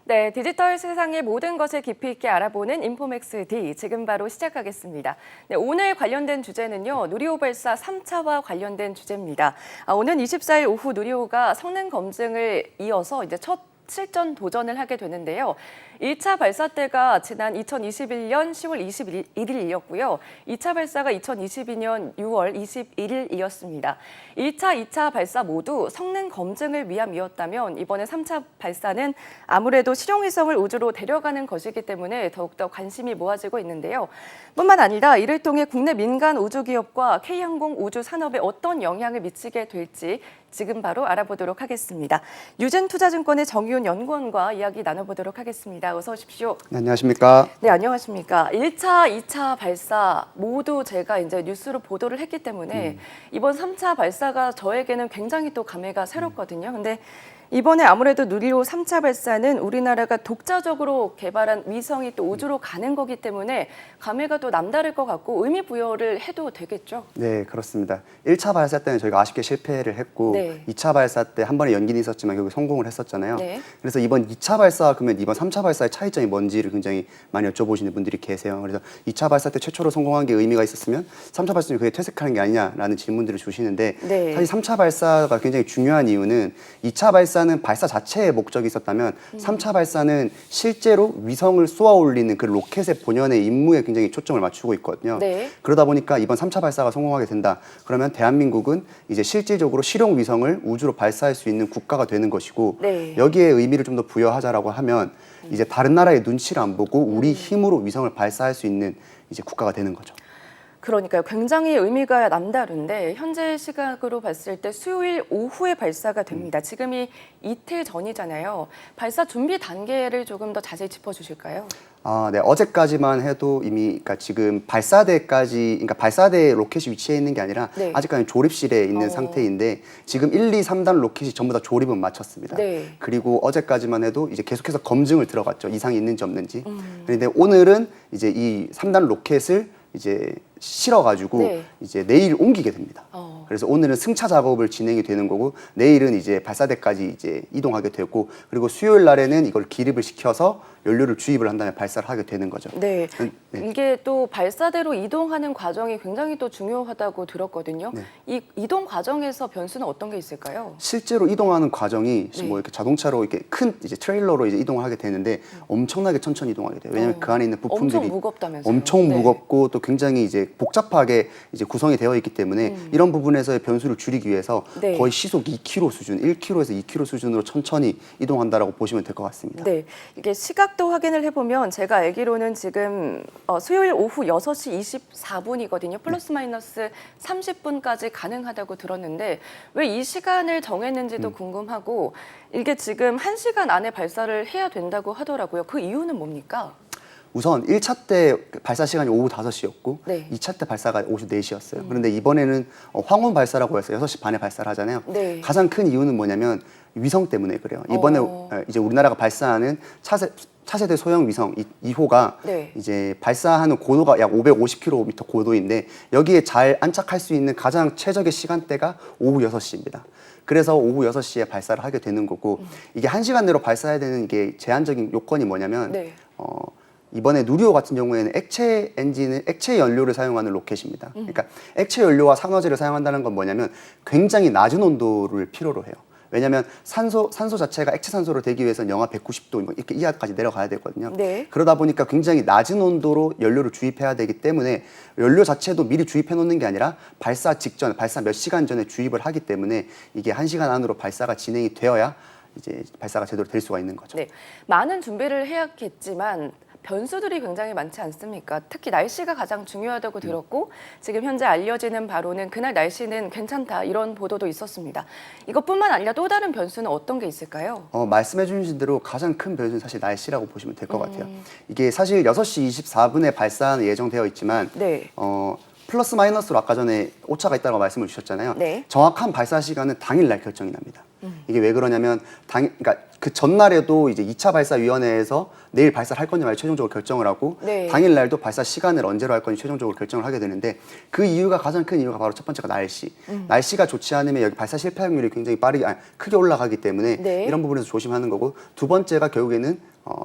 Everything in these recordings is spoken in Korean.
네, 디지털 세상의 모든 것을 깊이 있게 알아보는 인포맥스 D, 지금 바로 시작하겠습니다. 네, 오늘 관련된 주제는요, 누리호 발사 3차와 관련된 주제입니다. 오는 24일 오후 누리호가 성능 검증을 이어서 이제 첫 실전 도전을 하게 되는데요. 1차 발사 때가 지난 2021년 10월 21일이었고요. 2차 발사가 2022년 6월 21일이었습니다. 1차, 2차 발사 모두 성능 검증을 위함이었다면 이번에 3차 발사는 아무래도 실용위성을 우주로 데려가는 것이기 때문에 더욱더 관심이 모아지고 있는데요. 뿐만 아니라 이를 통해 국내 민간 우주기업과 K항공 우주산업에 어떤 영향을 미치게 될지 지금 바로 알아보도록 하겠습니다. 유진투자증권의 정유훈 연구원과 이야기 나눠보도록 하겠습니다. 어서 오십시오. 네, 안녕하십니까? 네, 안녕하십니까. 1차, 2차 발사 모두 제가 이제 뉴스로 보도를 했기 때문에 이번 3차 발사가 저에게는 굉장히 또 감회가 새롭거든요. 근데 이번에 아무래도 누리호 3차 발사는 우리나라가 독자적으로 개발한 위성이 또 우주로 가는 거기 때문에 감회가 또 남다를 것 같고 의미 부여를 해도 되겠죠? 네, 그렇습니다. 1차 발사 때는 저희가 아쉽게 실패를 했고 네. 2차 발사 때 한 번에 연기는 있었지만 결국 성공을 했었잖아요. 네. 그래서 이번 2차 발사 그러면 이번 3차 발사의 차이점이 뭔지를 굉장히 많이 여쭤보시는 분들이 계세요. 그래서 2차 발사 때 최초로 성공한 게 의미가 있었으면 3차 발사는 그게 퇴색하는 게 아니냐라는 질문들을 주시는데 네. 사실 3차 발사가 굉장히 중요한 이유는 2차 발사는 발사 자체의 목적이 있었다면 3차 발사는 실제로 위성을 쏘아 올리는 그 로켓의 본연의 임무에 굉장히 초점을 맞추고 있거든요. 네. 그러다 보니까 이번 3차 발사가 성공하게 된다. 그러면 대한민국은 이제 실질적으로 실용 위성을 우주로 발사할 수 있는 국가가 되는 것이고 네. 여기에 의미를 좀 더 부여하자라고 하면 이제 다른 나라의 눈치를 안 보고 우리 힘으로 위성을 발사할 수 있는 이제 국가가 되는 거죠. 그러니까요. 굉장히 의미가 남다른데 현재 시각으로 봤을 때 수요일 오후에 발사가 됩니다. 지금이 이틀 전이잖아요. 발사 준비 단계를 조금 더 자세히 짚어주실까요? 네. 어제까지만 해도 이미 그러니까 지금 발사대까지 그러니까 발사대 로켓이 위치해 있는 게 아니라 네. 아직까지 조립실에 있는 상태인데 지금 1, 2, 3단 로켓이 전부 다 조립은 마쳤습니다. 네. 그리고 어제까지만 해도 이제 계속해서 검증을 들어갔죠. 이상이 있는지 없는지. 그런데 오늘은 이제 이 3단 로켓을 이제 실어가지고 네. 이제 내일 옮기게 됩니다. 그래서 오늘은 승차 작업을 진행이 되는 거고 내일은 이제 발사대까지 이제 이동하게 되고 그리고 수요일 날에는 이걸 기립을 시켜서 연료를 주입을 한 다음에 발사를 하게 되는 거죠. 네. 네. 이게 또 발사대로 이동하는 과정이 굉장히 또 중요하다고 들었거든요. 네. 이 이동 과정에서 변수는 어떤 게 있을까요? 실제로 이동하는 과정이 네. 뭐 이렇게 자동차로 이렇게 큰 이제 트레일러로 이제 이동을 하게 되는데 엄청나게 천천히 이동하게 돼요. 왜냐하면 그 안에 있는 부품들이 엄청 무겁다면서요? 엄청 네. 무겁고 또 굉장히 이제 복잡하게 이제 구성이 되어 있기 때문에 이런 부분에서의 변수를 줄이기 위해서 네. 거의 시속 2km 수준, 1km에서 2km 수준으로 천천히 이동한다라고 보시면 될 것 같습니다. 네, 이게 시각도 확인을 해보면 제가 알기로는 지금 수요일 오후 6시 24분이거든요. 플러스 마이너스 30분까지 가능하다고 들었는데 왜 이 시간을 정했는지도 궁금하고 이게 지금 1시간 안에 발사를 해야 된다고 하더라고요. 그 이유는 뭡니까? 우선 1차 때 발사 시간이 오후 5시였고 네. 2차 때 발사가 오후 4시였어요. 그런데 이번에는 황혼 발사라고 해서 6시 반에 발사를 하잖아요. 네. 가장 큰 이유는 뭐냐면 위성 때문에 그래요. 이번에 이제 우리나라가 발사하는 차세대 소형 위성 2호가 네. 이제 발사하는 고도가 약 550km 고도인데 여기에 잘 안착할 수 있는 가장 최적의 시간대가 오후 6시입니다. 그래서 오후 6시에 발사를 하게 되는 거고 이게 1시간 내로 발사해야 되는 이게 제한적인 요건이 뭐냐면 네. 이번에 누리호 같은 경우에는 액체 연료를 사용하는 로켓입니다. 그러니까 액체 연료와 산화제를 사용한다는 건 뭐냐면 굉장히 낮은 온도를 필요로 해요. 왜냐하면 산소 자체가 액체 산소로 되기 위해서는 영하 190도 이렇게 이하까지 내려가야 되거든요. 네. 그러다 보니까 굉장히 낮은 온도로 연료를 주입해야 되기 때문에 연료 자체도 미리 주입해 놓는 게 아니라 발사 직전, 발사 몇 시간 전에 주입을 하기 때문에 이게 1시간 안으로 발사가 진행이 되어야 이제 발사가 제대로 될 수가 있는 거죠. 네, 많은 준비를 해야겠지만 변수들이 굉장히 많지 않습니까? 특히 날씨가 가장 중요하다고 들었고 지금 현재 알려지는 바로는 그날 날씨는 괜찮다 이런 보도도 있었습니다. 이것뿐만 아니라 또 다른 변수는 어떤 게 있을까요? 말씀해 주신 대로 가장 큰 변수는 사실 날씨라고 보시면 될 것 같아요. 이게 사실 6시 24분에 발사는 예정되어 있지만 네. 플러스 마이너스로 아까 전에 오차가 있다고 말씀을 주셨잖아요. 네. 정확한 발사 시간은 당일날 결정이 납니다. 이게 왜 그러냐면 그러니까 그 전날에도 이제 2차 발사위원회에서 내일 발사를 할 건지 말 최종적으로 결정을 하고 네. 당일 날도 발사 시간을 언제로 할 건지 최종적으로 결정을 하게 되는데 그 이유가 가장 큰 이유가 바로 첫 번째가 날씨. 날씨가 좋지 않으면 여기 발사 실패 확률이 굉장히 크게 올라가기 때문에 네. 이런 부분에서 조심하는 거고 두 번째가 결국에는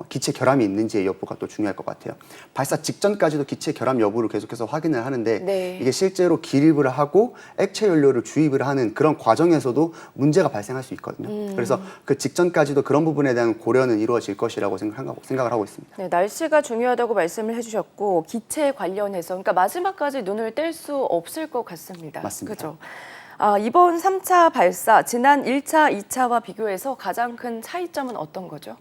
기체 결함이 있는지의 여부가 또 중요할 것 같아요. 발사 직전까지도 기체 결함 여부를 계속해서 확인을 하는데 네. 이게 실제로 기립을 하고 액체 연료를 주입을 하는 그런 과정에서도 문제가 발생할 수 있거든요. 그래서 그 직전까지도 그런 부분에 대한 고려는 이루어질 것이라고 생각을 하고 있습니다. 네, 날씨가 중요하다고 말씀을 해주셨고 기체 관련해서 그러니까 마지막까지 눈을 뗄 수 없을 것 같습니다. 맞습니다. 그죠? 이번 3차 발사 지난 1차, 2차와 비교해서 가장 큰 차이점은 어떤 거죠?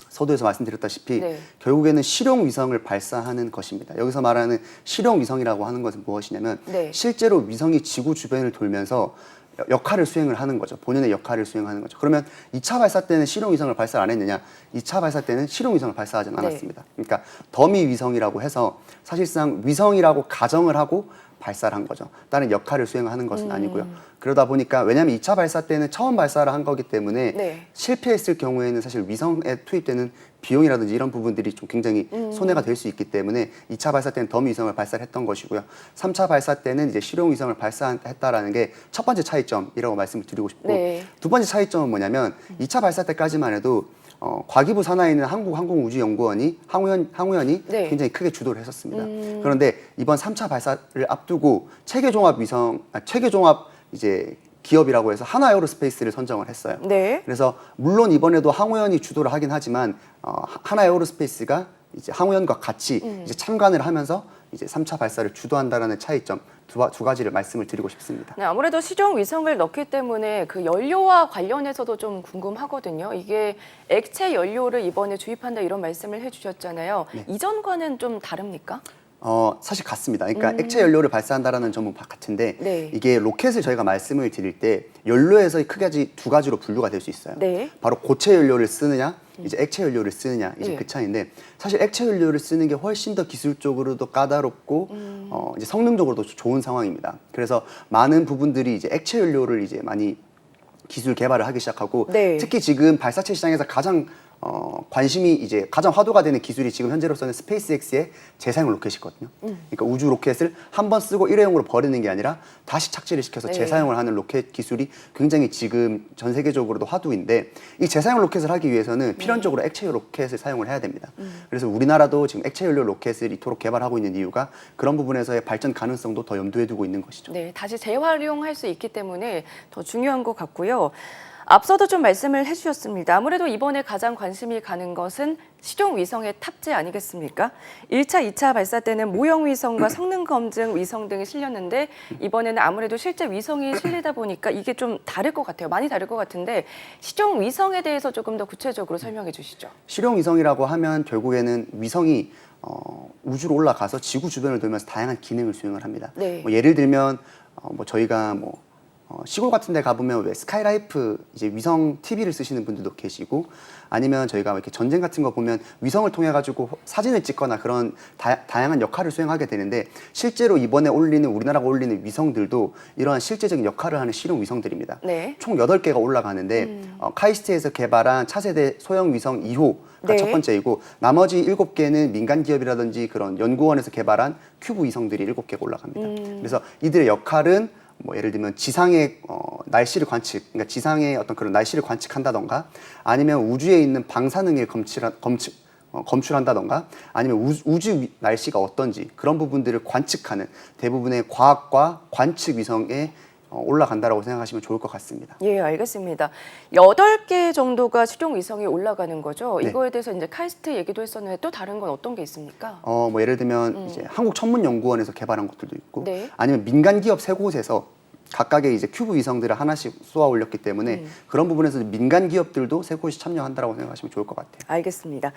서두에서 말씀드렸다시피 네. 결국에는 실용 위성을 발사하는 것입니다. 여기서 말하는 실용 위성이라고 하는 것은 무엇이냐면 네. 실제로 위성이 지구 주변을 돌면서 역할을 수행을 하는 거죠. 본연의 역할을 수행하는 거죠. 그러면 2차 발사 때는 실용 위성을 발사를 안 했느냐? 2차 발사 때는 실용 위성을 발사하지는 네. 않았습니다. 그러니까 더미 위성이라고 해서 사실상 위성이라고 가정을 하고 발사를 한 거죠. 다른 역할을 수행하는 것은 아니고요. 그러다 보니까 왜냐하면 2차 발사 때는 처음 발사를 한 거기 때문에 네. 실패했을 경우에는 사실 위성에 투입되는 비용이라든지 이런 부분들이 좀 굉장히 손해가 될 수 있기 때문에 2차 발사 때는 더미 위성을 발사를 했던 것이고요. 3차 발사 때는 이제 실용 위성을 발사했다라는 게 첫 번째 차이점이라고 말씀을 드리고 싶고 네. 두 번째 차이점은 뭐냐면 2차 발사 때까지만 해도 과기부 산하에 있는 한국항공우주연구원이 항우연이 네. 굉장히 크게 주도를 했었습니다. 그런데 이번 3차 발사를 앞두고 체계종합 이제 기업이라고 해서 하나에어로스페이스를 선정을 했어요. 네. 그래서 물론 이번에도 항우연이 주도를 하긴 하지만 하나에어로스페이스가 이제 항우연과 같이 이제 참관을 하면서 이제 3차 발사를 주도한다라는 차이점 두 가지를 말씀을 드리고 싶습니다. 네, 아무래도 실용 위성을 넣기 때문에 그 연료와 관련해서도 좀 궁금하거든요. 이게 액체 연료를 이번에 주입한다 이런 말씀을 해주셨잖아요. 네. 이전과는 좀 다릅니까? 사실 같습니다. 그러니까 액체 연료를 발사한다라는 점은 같은데 네. 이게 로켓을 저희가 말씀을 드릴 때 연료에서 크게 두 가지로 분류가 될 수 있어요. 네. 바로 고체 연료를 쓰느냐, 이제 액체 연료를 쓰느냐 이제 네. 그 차이인데 사실 액체 연료를 쓰는 게 훨씬 더 기술적으로도 까다롭고 이제 성능적으로도 좋은 상황입니다. 그래서 많은 부분들이 이제 액체 연료를 이제 많이 기술 개발을 하기 시작하고 네. 특히 지금 발사체 시장에서 가장 관심이 이제 가장 화두가 되는 기술이 지금 현재로서는 스페이스X의 재사용 로켓이거든요. 그러니까 우주 로켓을 한 번 쓰고 일회용으로 버리는 게 아니라 다시 착지를 시켜서 네. 재사용을 하는 로켓 기술이 굉장히 지금 전 세계적으로도 화두인데 이 재사용 로켓을 하기 위해서는 필연적으로 액체 로켓을 사용을 해야 됩니다. 그래서 우리나라도 지금 액체 연료 로켓을 이토록 개발하고 있는 이유가 그런 부분에서의 발전 가능성도 더 염두에 두고 있는 것이죠. 네, 다시 재활용할 수 있기 때문에 더 중요한 것 같고요. 앞서도 좀 말씀을 해주셨습니다. 아무래도 이번에 가장 관심이 가는 것은 실용 위성의 탑재 아니겠습니까? 1차, 2차 발사 때는 모형 위성과 성능 검증 위성 등이 실렸는데 이번에는 아무래도 실제 위성이 실리다 보니까 이게 좀 다를 것 같아요. 많이 다를 것 같은데 실용 위성에 대해서 조금 더 구체적으로 설명해 주시죠. 실용 위성이라고 하면 결국에는 위성이 우주로 올라가서 지구 주변을 돌면서 다양한 기능을 수행을 합니다. 네. 뭐 예를 들면 저희가 시골 같은 데 가보면 왜 스카이라이프 이제 위성 TV를 쓰시는 분들도 계시고 아니면 저희가 이렇게 전쟁 같은 거 보면 위성을 통해 가지고 사진을 찍거나 그런 다양한 역할을 수행하게 되는데 실제로 이번에 우리나라가 올리는 위성들도 이러한 실제적인 역할을 하는 실용 위성들입니다. 네. 총 8개가 올라가는데 카이스트에서 개발한 차세대 소형 위성 2호가 네. 첫 번째이고 나머지 7개는 민간 기업이라든지 그런 연구원에서 개발한 큐브 위성들이 7개가 올라갑니다. 그래서 이들의 역할은 예를 들면 지상의 날씨를 그러니까 지상의 어떤 그런 날씨를 관측한다던가 아니면 우주에 있는 방사능을 검출한다던가 아니면 우주 날씨가 어떤지 그런 부분들을 관측하는 대부분의 과학과 관측 위성에 올라간다라고 생각하시면 좋을 것 같습니다. 예, 알겠습니다. 8개 정도가 실용 위성이 올라가는 거죠. 네. 이거에 대해서 이제 카이스트 얘기도 했었는데 또 다른 건 어떤 게 있습니까? 예를 들면 이제 한국천문연구원에서 개발한 것들도 있고 네. 아니면 민간 기업 3곳에서 각각의 이제 큐브 위성들을 하나씩 쏘아 올렸기 때문에 그런 부분에서 민간 기업들도 3곳이 참여한다라고 생각하시면 좋을 것 같아요. 알겠습니다.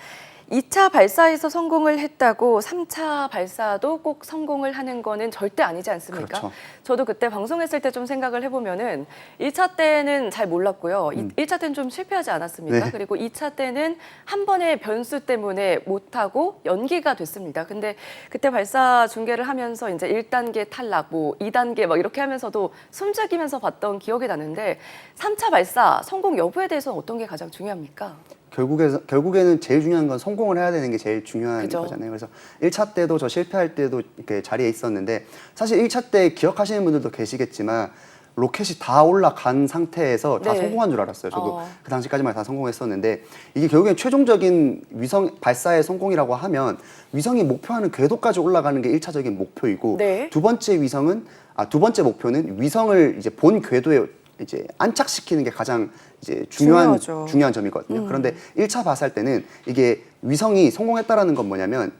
2차 발사에서 성공을 했다고 3차 발사도 꼭 성공을 하는 거는 절대 아니지 않습니까? 그렇죠. 저도 그때 방송했을 때 좀 생각을 해보면은 1차 때는 잘 몰랐고요. 1차 때는 좀 실패하지 않았습니까? 네. 그리고 2차 때는 한 번의 변수 때문에 못하고 연기가 됐습니다. 근데 그때 발사 중계를 하면서 이제 1단계 탈락, 뭐 2단계 막 이렇게 하면서도 숨죽이면서 봤던 기억이 나는데 3차 발사 성공 여부에 대해서는 어떤 게 가장 중요합니까? 결국에는 제일 중요한 건 성공을 해야 되는 게 제일 중요한 그죠. 거잖아요. 그래서 1차 때도 저 실패할 때도 이렇게 자리에 있었는데 사실 1차 때 기억하시는 분들도 계시겠지만 로켓이 다 올라간 상태에서 다 네. 성공한 줄 알았어요. 저도 어. 그 당시까지만 다 성공했었는데 이게 결국엔 최종적인 위성 발사의 성공이라고 하면 위성이 목표하는 궤도까지 올라가는 게 1차적인 목표이고 네. 두 번째 목표는 위성을 이제 본 궤도에 이제 안착시키는 게 가장 이제 중요하죠. 중요한 점이거든요. 그런데 1차 발사 때는 이게 위성이 성공했다라는 건 뭐냐면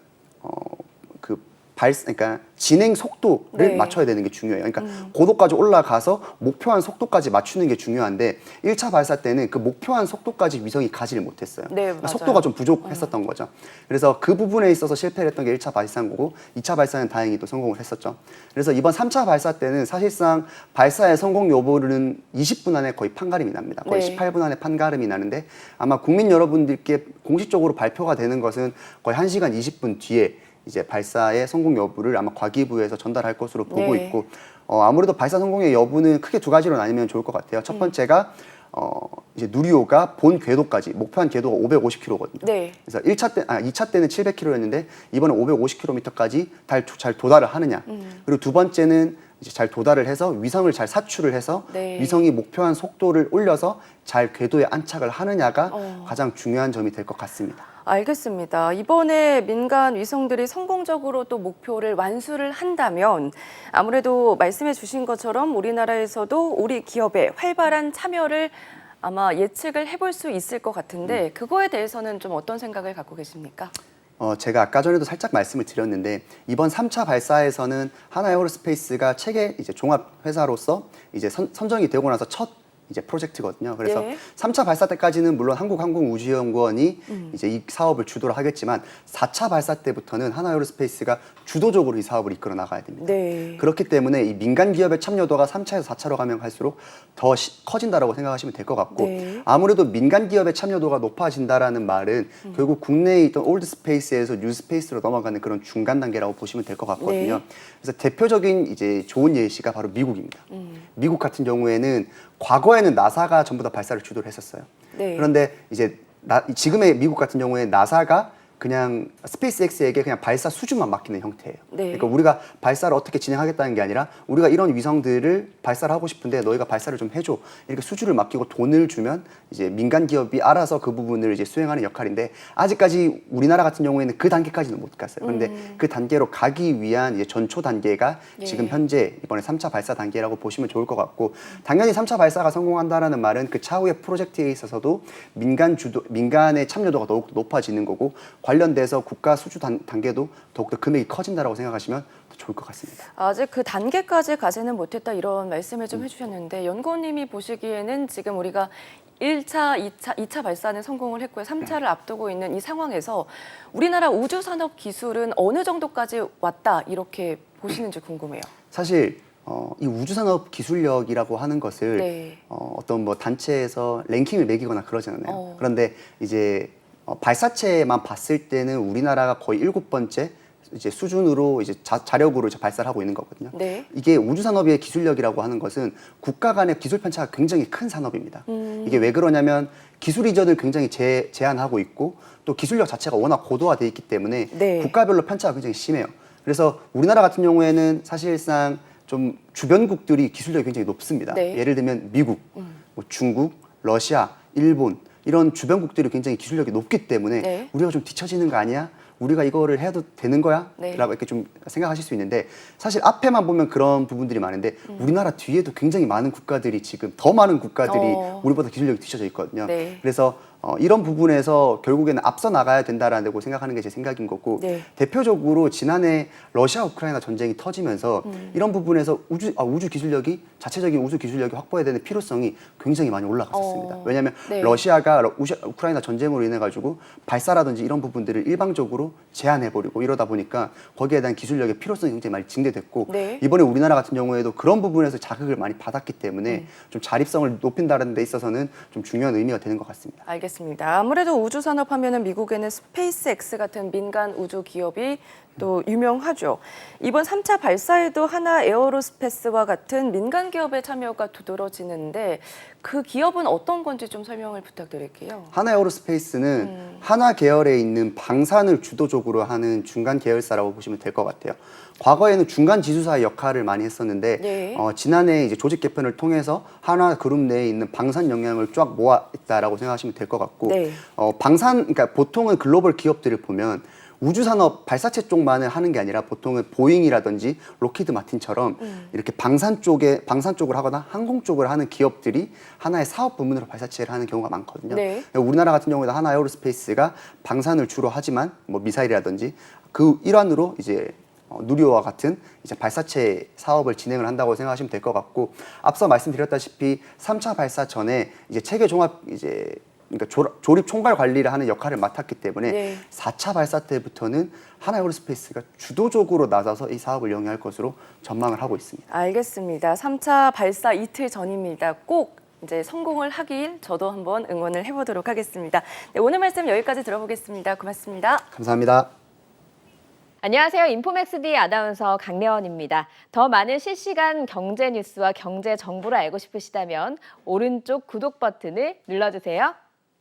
그러니까 진행 속도를 네. 맞춰야 되는 게 중요해요. 그러니까 고도까지 올라가서 목표한 속도까지 맞추는 게 중요한데 1차 발사 때는 그 목표한 속도까지 위성이 가지를 못했어요. 네, 그러니까 맞아요. 속도가 좀 부족했었던 거죠. 그래서 그 부분에 있어서 실패를 했던 게 1차 발사인 거고 2차 발사는 다행히 또 성공을 했었죠. 그래서 이번 3차 발사 때는 사실상 발사의 성공 여부는 20분 안에 거의 판가름이 납니다. 거의 네. 18분 안에 판가름이 나는데 아마 국민 여러분들께 공식적으로 발표가 되는 것은 거의 1시간 20분 뒤에 이제 발사의 성공 여부를 아마 과기부에서 전달할 것으로 보고 네. 있고 아무래도 발사 성공의 여부는 크게 두 가지로 나뉘면 좋을 것 같아요. 첫 번째가 이제 누리호가 본 궤도까지 목표한 궤도가 550km거든요. 네. 그래서 2차 때는 700km였는데 이번에 550km까지 잘 도달을 하느냐. 그리고 두 번째는 이제 잘 도달을 해서 위성을 잘 사출을 해서 네. 위성이 목표한 속도를 올려서 잘 궤도에 안착을 하느냐가 가장 중요한 점이 될 것 같습니다. 알겠습니다. 이번에 민간 위성들이 성공적으로 또 목표를 완수를 한다면 아무래도 말씀해 주신 것처럼 우리나라에서도 우리 기업의 활발한 참여를 아마 예측을 해볼 수 있을 것 같은데 그거에 대해서는 좀 어떤 생각을 갖고 계십니까? 제가 아까 전에도 살짝 말씀을 드렸는데 이번 3차 발사에서는 하나에어로스페이스가 체계 이제 종합 회사로서 이제 선정이 되고 나서 첫 이제 프로젝트거든요. 그래서 네. 3차 발사 때까지는 물론 한국항공우주연구원이 이제 이 사업을 주도를 하겠지만 4차 발사 때부터는 하나에어로스페이스가 주도적으로 이 사업을 이끌어 나가야 됩니다. 네. 그렇기 때문에 이 민간 기업의 참여도가 3차에서 4차로 가면 갈수록 더 커진다라고 생각하시면 될 것 같고 네. 아무래도 민간 기업의 참여도가 높아진다라는 말은 결국 국내에 있던 올드 스페이스에서 뉴 스페이스로 넘어가는 그런 중간 단계라고 보시면 될 것 같거든요. 네. 그래서 대표적인 이제 좋은 예시가 바로 미국입니다. 미국 같은 경우에는 과거에는 나사가 전부 다 발사를 주도를 했었어요. 네. 그런데 이제 지금의 미국 같은 경우에 나사가 그냥 스페이스X에게 그냥 발사 수준만 맡기는 형태예요. 네. 그러니까 우리가 발사를 어떻게 진행하겠다는 게 아니라 우리가 이런 위성들을 발사를 하고 싶은데 너희가 발사를 좀 해줘. 이렇게 수주를 맡기고 돈을 주면 이제 민간 기업이 알아서 그 부분을 이제 수행하는 역할인데 아직까지 우리나라 같은 경우에는 그 단계까지는 못 갔어요. 그런데 그 단계로 가기 위한 이제 전초 단계가 예. 지금 현재 이번에 3차 발사 단계라고 보시면 좋을 것 같고 당연히 3차 발사가 성공한다라는 말은 그 차후의 프로젝트에 있어서도 민간의 참여도가 더욱 높아지는 거고 관련돼서 국가 수주 단계도 더욱더 금액이 커진다라고 생각하시면 더 좋을 것 같습니다. 아직 그 단계까지 가지는 못했다 이런 말씀을 좀 해주셨는데 연구원님이 보시기에는 지금 우리가 1차, 2차 발사는 성공을 했고요. 3차를 앞두고 있는 이 상황에서 우리나라 우주산업 기술은 어느 정도까지 왔다 이렇게 보시는지 궁금해요. 사실 이 우주산업 기술력이라고 하는 것을 네. 어떤 뭐 단체에서 랭킹을 매기거나 그러지 않아요. 어. 그런데 이제 발사체만 봤을 때는 우리나라가 거의 7번째 이제 수준으로 이제 자력으로 이제 발사를 하고 있는 거거든요. 네. 이게 우주산업의 기술력이라고 하는 것은 국가 간의 기술 편차가 굉장히 큰 산업입니다. 이게 왜 그러냐면 기술 이전을 굉장히 제한하고 있고 또 기술력 자체가 워낙 고도화돼 있기 때문에 네. 국가별로 편차가 굉장히 심해요. 그래서 우리나라 같은 경우에는 사실상 좀 주변국들이 기술력이 굉장히 높습니다. 네. 예를 들면 미국, 뭐 중국, 러시아, 일본 이런 주변국들이 굉장히 기술력이 높기 때문에 네. 우리가 좀 뒤처지는 거 아니야? 우리가 이거를 해도 되는 거야? 네. 라고 이렇게 좀 생각하실 수 있는데 사실 앞에만 보면 그런 부분들이 많은데 우리나라 뒤에도 굉장히 많은 국가들이 지금 더 많은 국가들이 우리보다 기술력이 뒤쳐져 있거든요. 네. 그래서 이런 부분에서 결국에는 앞서 나가야 된다라고 생각하는 게 제 생각인 거고 네. 대표적으로 지난해 러시아 우크라이나 전쟁이 터지면서 이런 부분에서 우주 기술력이 자체적인 우주 기술력이 확보해야 되는 필요성이 굉장히 많이 올라갔었습니다. 왜냐하면 네. 러시아가 우크라이나 전쟁으로 인해 가지고 발사라든지 이런 부분들을 일방적으로 제한해버리고 이러다 보니까 거기에 대한 기술력의 필요성이 굉장히 많이 증대됐고 네. 이번에 우리나라 같은 경우에도 그런 부분에서 자극을 많이 받았기 때문에 좀 자립성을 높인다는 데 있어서는 좀 중요한 의미가 되는 것 같습니다. 알겠습니다. 아무래도 우주 산업 하면은 미국에는 스페이스X 같은 민간 우주 기업이 또 유명하죠. 이번 3차 발사에도 하나 에어로스페이스와 같은 민간 기업의 참여가 두드러지는데 그 기업은 어떤 건지 좀 설명을 부탁드릴게요. 하나 에어로스페이스는 하나 계열에 있는 방산을 주도적으로 하는 중간 계열사라고 보시면 될 것 같아요. 과거에는 중간 지주사의 역할을 많이 했었는데 네. 지난해 이제 조직 개편을 통해서 하나 그룹 내에 있는 방산 역량을 쫙 모아있다라고 생각하시면 될 것 같고 네. 그러니까 보통은 글로벌 기업들을 보면 우주산업 발사체 쪽만을 하는 게 아니라 보통은 보잉이라든지 로키드 마틴처럼 이렇게 방산 쪽을 하거나 항공 쪽을 하는 기업들이 하나의 사업 부문으로 발사체를 하는 경우가 많거든요. 네. 우리나라 같은 경우에도 하나 에어로스페이스가 방산을 주로 하지만 뭐 미사일이라든지 그 일환으로 이제 누리호와 같은 이제 발사체 사업을 진행을 한다고 생각하시면 될 것 같고 앞서 말씀드렸다시피 3차 발사 전에 이제 체계 종합 그러니까 조립 총괄 관리를 하는 역할을 맡았기 때문에 네. 4차 발사 때부터는 하나 에어로스페이스가 주도적으로 나서서 이 사업을 영위할 것으로 전망을 하고 있습니다. 알겠습니다. 3차 발사 이틀 전입니다. 꼭 이제 성공을 하길 저도 한번 응원을 해보도록 하겠습니다. 네, 오늘 말씀 여기까지 들어보겠습니다. 고맙습니다. 감사합니다. 안녕하세요. 인포맥스D 아나운서 강래원입니다. 더 많은 실시간 경제 뉴스와 경제 정보를 알고 싶으시다면 오른쪽 구독 버튼을 눌러주세요.